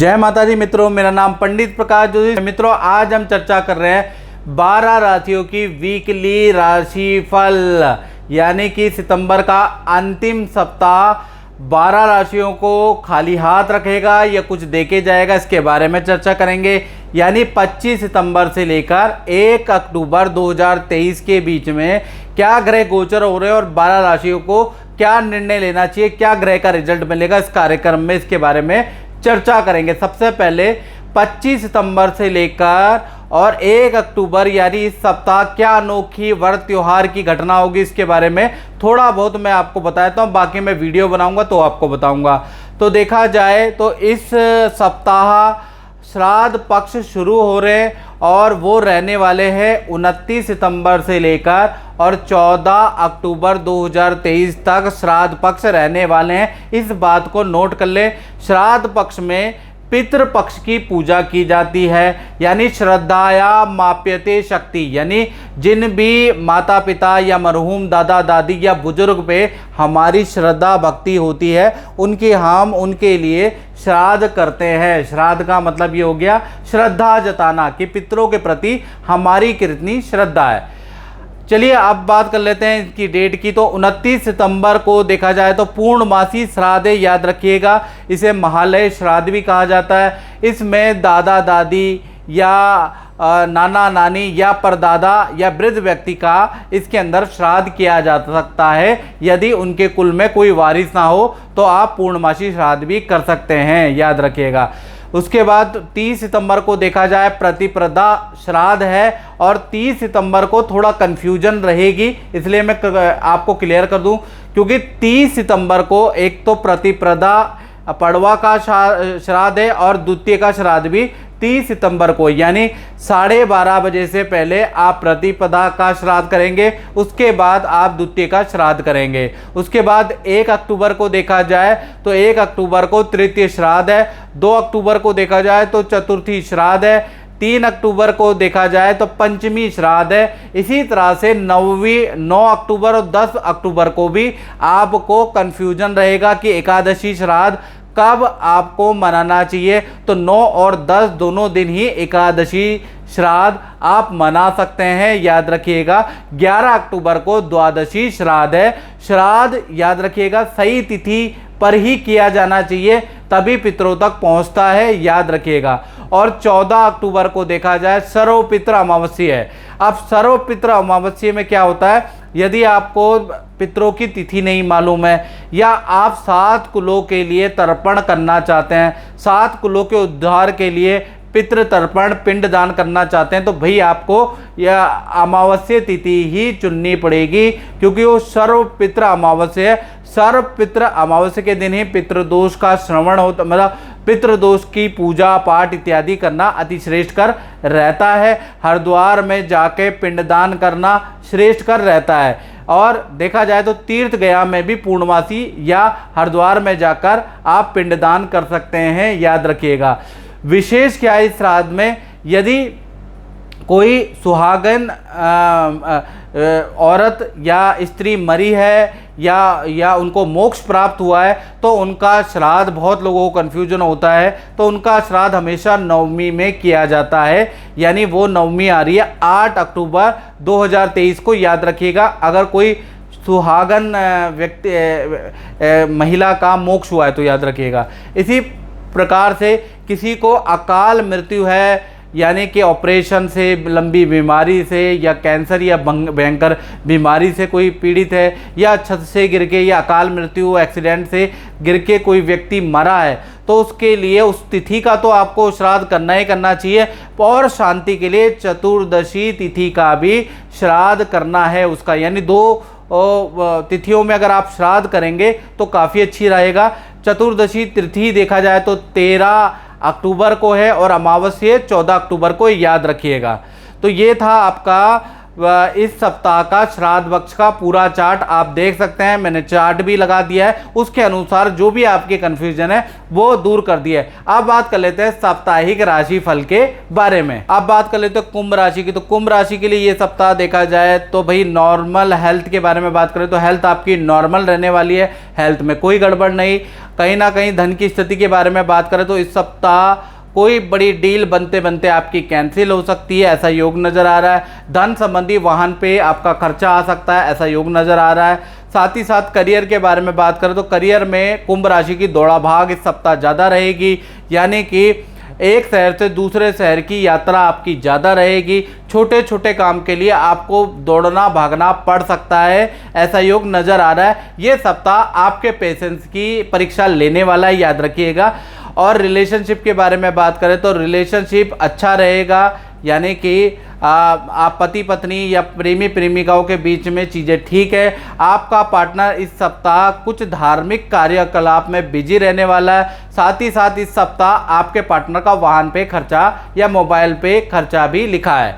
जय माता दी मित्रों, मेरा नाम पंडित प्रकाश जोशी। मित्रों, आज हम चर्चा कर रहे हैं 12 राशियों की वीकली राशिफल, यानी कि सितंबर का अंतिम सप्ताह 12 राशियों को खाली हाथ रखेगा या कुछ देके जाएगा, इसके बारे में चर्चा करेंगे। यानी 25 सितंबर से लेकर 1 अक्टूबर 2023 के बीच में क्या ग्रह गोचर हो रहे हैं और 12 राशियों को क्या निर्णय लेना चाहिए, क्या ग्रह का रिजल्ट मिलेगा, इस कार्यक्रम में इसके बारे में चर्चा करेंगे। सबसे पहले 25 सितंबर से लेकर और 1 अक्टूबर यानी इस सप्ताह क्या अनोखी व्रत त्योहार की घटना होगी, इसके बारे में थोड़ा बहुत मैं आपको बताता हूँ, बाकी मैं वीडियो बनाऊंगा तो आपको बताऊंगा। तो देखा जाए तो इस सप्ताह श्राद्ध पक्ष शुरू हो रहे हैं और वो रहने वाले हैं 29 सितंबर से लेकर और 14 अक्टूबर 2023 तक श्राद्ध पक्ष रहने वाले हैं। इस बात को नोट कर लें। श्राद्ध पक्ष में पितृ पक्ष की पूजा की जाती है, यानी श्रद्धाया माप्यते शक्ति, यानी जिन भी माता पिता या मरहूम दादा दादी या बुजुर्ग पे हमारी श्रद्धा भक्ति होती है हम उनके लिए श्राद्ध करते हैं। श्राद्ध का मतलब ये हो गया श्रद्धा जताना कि पितरों के प्रति हमारी कितनी श्रद्धा है। चलिए अब बात कर लेते हैं इसकी डेट की। तो 29 सितंबर को देखा जाए तो पूर्णमासी श्राद्ध, याद रखिएगा इसे महालय श्राद्ध भी कहा जाता है। इसमें दादा दादी या नाना नानी या परदादा या वृद्ध व्यक्ति का इसके अंदर श्राद्ध किया जा सकता है। यदि उनके कुल में कोई वारिस ना हो तो आप पूर्णमासी श्राद्ध भी कर सकते हैं, याद रखिएगा। उसके बाद 30 सितंबर को देखा जाए प्रतिप्रदा श्राद्ध है और 30 सितंबर को थोड़ा कन्फ्यूजन रहेगी, इसलिए मैं आपको क्लियर कर दूं, क्योंकि 30 सितंबर को एक तो प्रतिप्रदा पड़वा का श्राद्ध है और द्वितीय का श्राद्ध भी 30 सितंबर को, यानी 12:30 बजे से पहले आप प्रतिपदा का श्राद्ध करेंगे, उसके बाद आप द्वितीय का श्राद्ध करेंगे। उसके बाद 1 अक्टूबर को देखा जाए तो 1 अक्टूबर को तृतीय श्राद्ध है, 2 अक्टूबर को देखा जाए तो चतुर्थी श्राद्ध है, 3 अक्टूबर को देखा जाए तो पंचमी श्राद्ध है। इसी तरह से 9 अक्टूबर और 10 अक्टूबर को भी आपको कन्फ्यूजन रहेगा कि एकादशी श्राद्ध कब आपको मनाना चाहिए। तो 9 और 10 दोनों दिन ही एकादशी श्राद्ध आप मना सकते हैं, याद रखिएगा। 11 अक्टूबर को द्वादशी श्राद्ध है। श्राद्ध याद रखिएगा सही तिथि पर ही किया जाना चाहिए, तभी पितरों तक पहुंचता है, याद रखिएगा। और 14 अक्टूबर को देखा जाए सर्वपितृ अमावस्या है। अब सर्वपितृ अमावस्या में क्या होता है, यदि आपको पितरों की तिथि नहीं मालूम है या आप 7 कुलों के लिए तर्पण करना चाहते हैं, 7 कुलों के उद्धार के लिए पितृ तर्पण पिंड दान करना चाहते हैं, तो भाई आपको यह अमावस्या तिथि ही चुननी पड़ेगी, क्योंकि वो सर्वपितृ अमावस्या है। सर्वपितृ अमावस्या के दिन ही पितृदोष का श्रवण होता, मतलब पितृदोष की पूजा पाठ इत्यादि करना अतिश्रेष्ठ कर रहता है। हरिद्वार में जाके पिंडदान करना श्रेष्ठ कर रहता है। और देखा जाए तो तीर्थ गया में भी पूर्णमासी या हरिद्वार में जाकर आप पिंडदान कर सकते हैं, याद रखिएगा। विशेष क्या है इस श्राद्ध में, यदि कोई सुहागन औरत या स्त्री मरी है या उनको मोक्ष प्राप्त हुआ है तो उनका श्राद्ध, बहुत लोगों को कन्फ्यूजन होता है, तो उनका श्राद्ध हमेशा नवमी में किया जाता है, यानी वो नवमी आ रही है 8 अक्टूबर 2023 को, याद रखिएगा। अगर कोई सुहागन व्यक्ति महिला का मोक्ष हुआ है तो याद रखिएगा। इसी प्रकार से किसी को अकाल मृत्यु है, यानी कि ऑपरेशन से, लंबी बीमारी से या कैंसर या भयंकर बीमारी से कोई पीड़ित है, या छत से गिर के या अकाल मृत्यु एक्सीडेंट से गिर के कोई व्यक्ति मरा है, तो उसके लिए उस तिथि का तो आपको श्राद्ध करना ही करना चाहिए। और शांति के लिए चतुर्दशी तिथि का भी श्राद्ध करना है उसका, यानी 2 तिथियों में अगर आप श्राद्ध करेंगे तो काफ़ी अच्छी रहेगा। चतुर्दशी तिथि देखा जाए तो 13 अक्टूबर को है और अमावस्या 14 अक्टूबर को, याद रखिएगा। तो ये था आपका इस सप्ताह का श्राद्ध पक्ष का पूरा चार्ट, आप देख सकते हैं, मैंने चार्ट भी लगा दिया है, उसके अनुसार जो भी आपके कन्फ्यूजन है वो दूर कर दिया है। अब बात कर लेते हैं साप्ताहिक राशि फल के बारे में। अब बात कर लेते हैं कुंभ राशि की। तो कुंभ राशि के लिए ये सप्ताह देखा जाए तो भाई नॉर्मल हेल्थ के बारे में बात करें तो हेल्थ आपकी नॉर्मल रहने वाली है, हेल्थ में कोई गड़बड़ नहीं। कहीं ना कहीं धन की स्थिति के बारे में बात करें तो इस सप्ताह कोई बड़ी डील बनते बनते आपकी कैंसिल हो सकती है, ऐसा योग नज़र आ रहा है। धन संबंधी वाहन पे आपका खर्चा आ सकता है, ऐसा योग नज़र आ रहा है। साथ ही साथ करियर के बारे में बात करें तो करियर में कुंभ राशि की दौड़ा भाग इस सप्ताह ज़्यादा रहेगी, यानी कि एक शहर से दूसरे शहर की यात्रा आपकी ज़्यादा रहेगी। छोटे छोटे काम के लिए आपको दौड़ना भागना पड़ सकता है, ऐसा योग नज़र आ रहा है। ये सप्ताह आपके पेशेंस की परीक्षा लेने वाला है, याद रखिएगा। और रिलेशनशिप के बारे में बात करें तो रिलेशनशिप अच्छा रहेगा, यानी कि आप पति पत्नी या प्रेमी प्रेमिकाओं के बीच में चीज़ें ठीक है। आपका पार्टनर इस सप्ताह कुछ धार्मिक कार्यकलाप में बिजी रहने वाला है। साथ ही साथ इस सप्ताह आपके पार्टनर का वाहन पे खर्चा या मोबाइल पे खर्चा भी लिखा है।